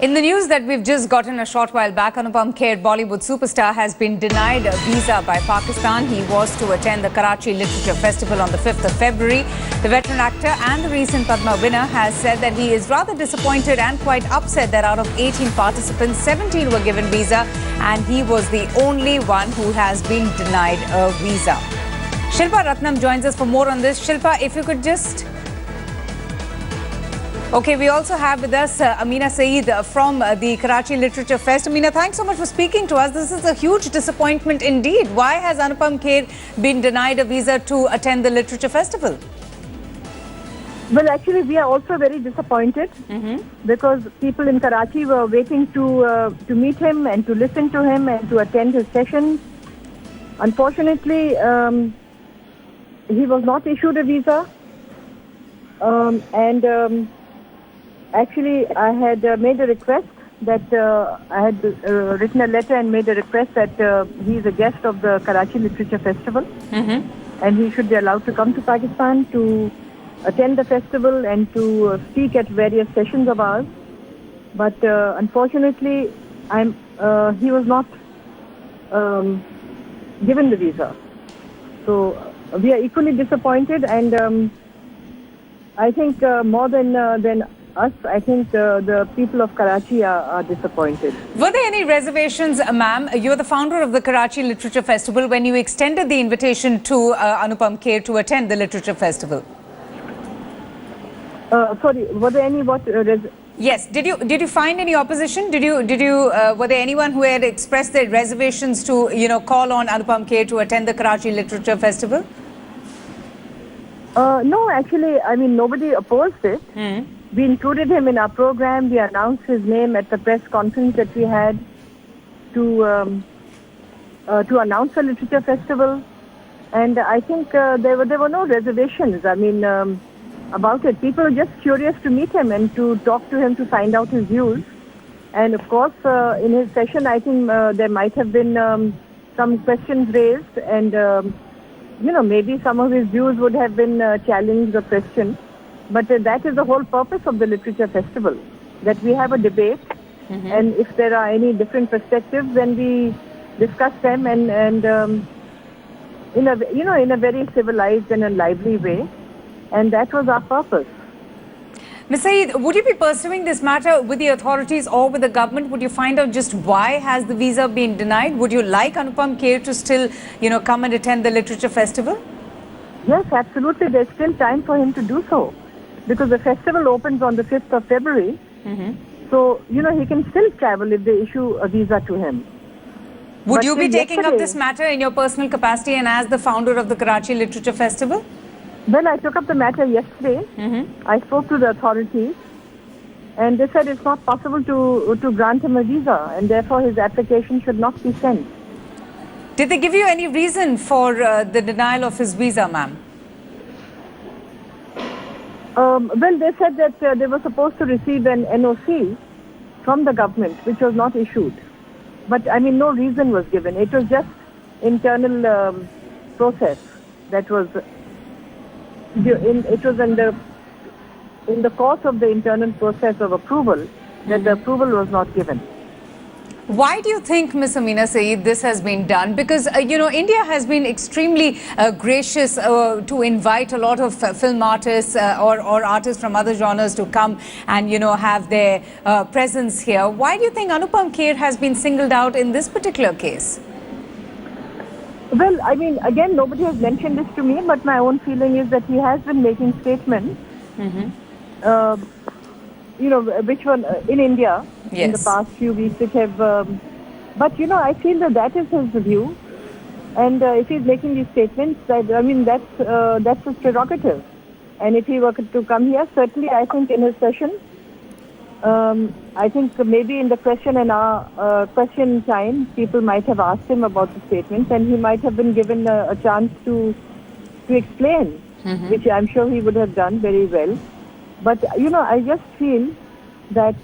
In the news that we've just gotten a short while back, Anupam Kher, Bollywood superstar, has been denied a visa by Pakistan. He was to attend the Karachi Literature Festival on the 5th of February. The veteran actor and the recent Padma winner has said that he is rather disappointed and quite upset that out of 18 participants, 17 were given visa and he was the only one who has been denied a visa. Shilpa Ratnam joins us for more on this. Shilpa, if you could just... Okay, we also have with us Amina Saeed from the Karachi Literature Fest. Amina, thanks so much for speaking to us. This is a huge disappointment indeed. Why has Anupam Kher been denied a visa to attend the Literature Festival? Well, actually, we are also very disappointed because people in Karachi were waiting to meet him and to listen to him and to attend his sessions. Unfortunately, he was not issued a visa Actually, I had made a request that I had written a letter and made a request that he is a guest of the Karachi Literature Festival and he should be allowed to come to Pakistan to attend the festival and to speak at various sessions of ours. But unfortunately, he was not given the visa. So we are equally disappointed, and I think more than us, I think the people of Karachi are disappointed. Were there any reservations, ma'am? You're the founder of the Karachi Literature Festival when you extended the invitation to Anupam Kher to attend the Literature Festival. Sorry, were there any Yes. Did you find any opposition? Were there anyone who had expressed their reservations to call on Anupam Kher to attend the Karachi Literature Festival? No, actually, I mean, nobody opposed it. We included him in our program. We announced his name at the press conference that we had to announce the Literature Festival. And I think there were no reservations. I mean, about it. People were just curious to meet him and to talk to him to find out his views. And of course, in his session, I think there might have been some questions raised, and maybe some of his views would have been challenged or questioned. But that is the whole purpose of the Literature Festival, that we have a debate, and if there are any different perspectives, then we discuss them and in a very civilized and a lively way, and that was our purpose. Ms. Saeed, would you be pursuing this matter with the authorities or with the government? Would you find out just why has the visa been denied? Would you like Anupam Kher to still, come and attend the Literature Festival? Yes, absolutely. There's still time for him to do so, because the festival opens on the 5th of February. So, he can still travel if they issue a visa to him. Would you be taking up this matter in your personal capacity and as the founder of the Karachi Literature Festival? Well, I took up the matter yesterday. I spoke to the authorities, and they said it's not possible to grant him a visa, and therefore his application should not be sent. Did they give you any reason for the denial of his visa, ma'am? Well, they said that they were supposed to receive an NOC from the government, which was not issued. But, I mean, no reason was given. It was just internal process that was... It was in the course of the internal process of approval that the approval was not given. Why do you think, Ms. Amina Saeed, this has been done? Because, India has been extremely gracious to invite a lot of film artists or artists from other genres to come and, have their presence here. Why do you think Anupam Kher has been singled out in this particular case? Well, I mean, again, nobody has mentioned this to me, but my own feeling is that he has been making statements, which were in India in the past few weeks, which have, but, I feel that is his view. And if he's making these statements, that's his prerogative. And if he were to come here, certainly I think in his session, I think maybe in the question time, people might have asked him about the statements, and he might have been given a chance to explain, which I'm sure he would have done very well. But, I just feel that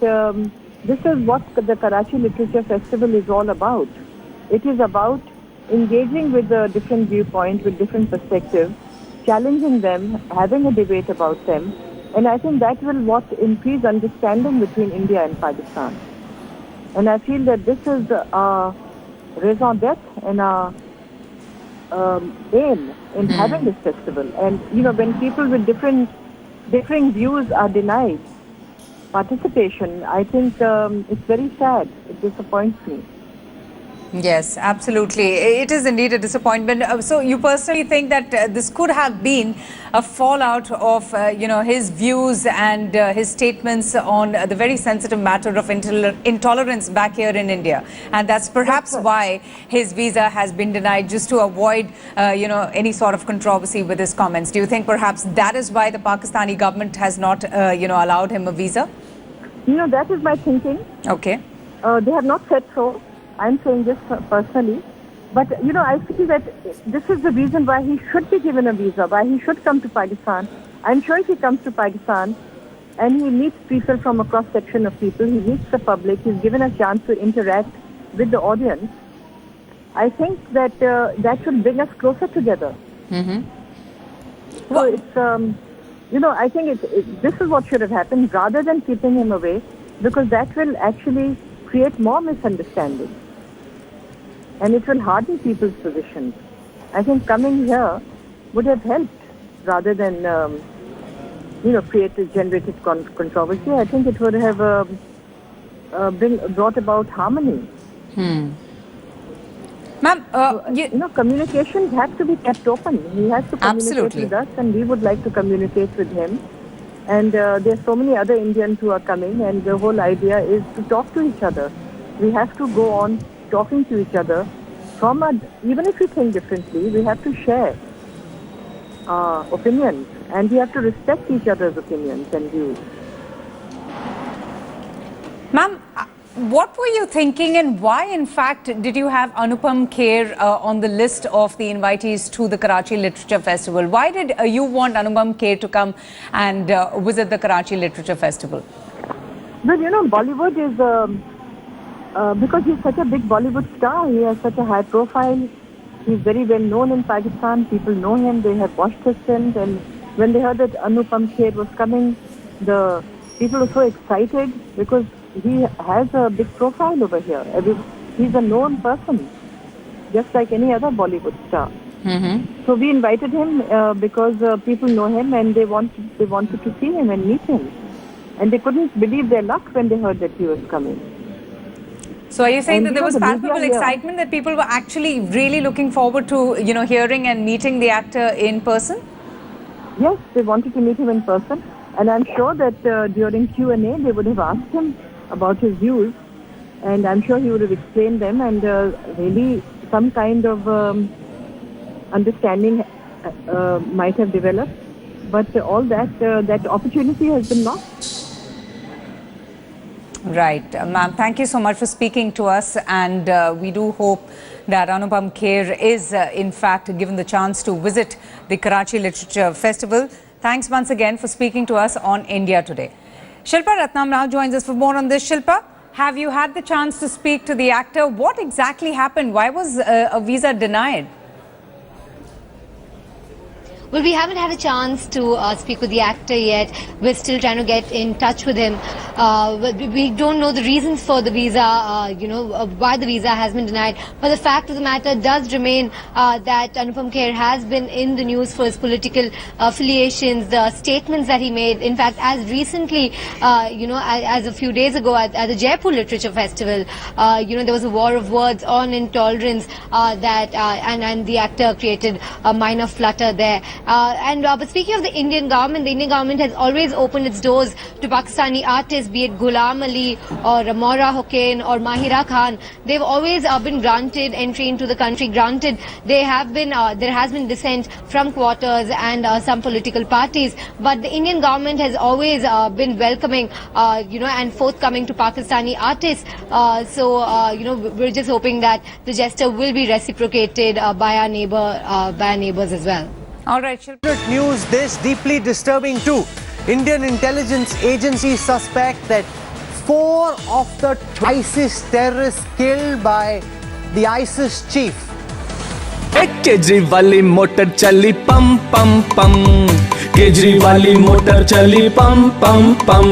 this is what the Karachi Literature Festival is all about. It is about engaging with a different viewpoint, with different perspectives, challenging them, having a debate about them, And I think that will what increase understanding between India and Pakistan. And I feel that this is a raison d'etre and a aim in having this festival. And when people with differing views are denied participation, I think it's very sad. It disappoints me. Yes, absolutely. It is indeed a disappointment. So you personally think that this could have been a fallout of, his views and his statements on the very sensitive matter of intolerance back here in India. And that's perhaps why his visa has been denied, just to avoid, any sort of controversy with his comments. Do you think perhaps that is why the Pakistani government has not, allowed him a visa? That is my thinking. Okay. They have not said so. I'm saying this personally. But, I feel that this is the reason why he should be given a visa, why he should come to Pakistan. I'm sure if he comes to Pakistan and he meets people from a cross-section of people, he meets the public, he's given a chance to interact with the audience, I think that that should bring us closer together. So it's, I think this is what should have happened rather than keeping him away, because that will actually create more misunderstanding. And it will harden people's positions. I think coming here would have helped rather than, generated controversy. I think it would have brought about harmony. Ma'am, communications have to be kept open. He has to communicate with us, and we would like to communicate with him. And there are so many other Indians who are coming, and the whole idea is to talk to each other. We have to go on talking to each other. Even if we think differently, we have to share opinions, and we have to respect each other's opinions and views. Ma'am, what were you thinking, and why, in fact, did you have Anupam Kher on the list of the invitees to the Karachi Literature Festival? Why did you want Anupam Kher to come and visit the Karachi Literature Festival? Well, Bollywood is, because he's such a big Bollywood star, he has such a high profile, he's very well known in Pakistan, people know him, they have watched his films, and when they heard that Anupam Kher was coming, the people were so excited because he has a big profile over here. He's a known person, just like any other Bollywood star. So we invited him because people know him and they wanted to see him and meet him. And they couldn't believe their luck when they heard that he was coming. So are you saying that there was palpable excitement, that people were actually really looking forward to, hearing and meeting the actor in person? Yes, they wanted to meet him in person. And I'm sure that during Q&A, they would have asked him about his views, and I'm sure he would have explained them, and really some kind of understanding might have developed, but all that opportunity has been lost. Right. Ma'am, thank you so much for speaking to us, and we do hope that Anupam Kher is in fact given the chance to visit the Karachi Literature Festival. Thanks once again for speaking to us on India Today. Shilpa Ratnam now joins us for more on this. Shilpa, have you had the chance to speak to the actor? What exactly happened? Why was a visa denied? Well, we haven't had a chance to speak with the actor yet. We're still trying to get in touch with him. We don't know the reasons for the visa, why the visa has been denied. But the fact of the matter does remain that Anupam Kher has been in the news for his political affiliations, the statements that he made. In fact, as recently, as a few days ago at the Jaipur Literature Festival, there was a war of words on intolerance and the actor created a minor flutter there. But speaking of the Indian government has always opened its doors to Pakistani artists, be it Ghulam Ali or Maura Hossain or Mahira Khan. They've always been granted entry into the country. Granted, there has been dissent from quarters and some political parties, but the Indian government has always been welcoming, and forthcoming to Pakistani artists. We're just hoping that the gesture will be reciprocated by our neighbors as well. All right, News this deeply disturbing too. Indian intelligence agencies suspect that 4 of the ISIS terrorists killed by the ISIS chief. एक केजरीवाली motor चली पम पम पम केजरीवाली motor चली पम पम पम।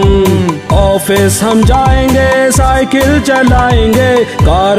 Office हम जाएंगे, साइकिल चलाएंगे, कार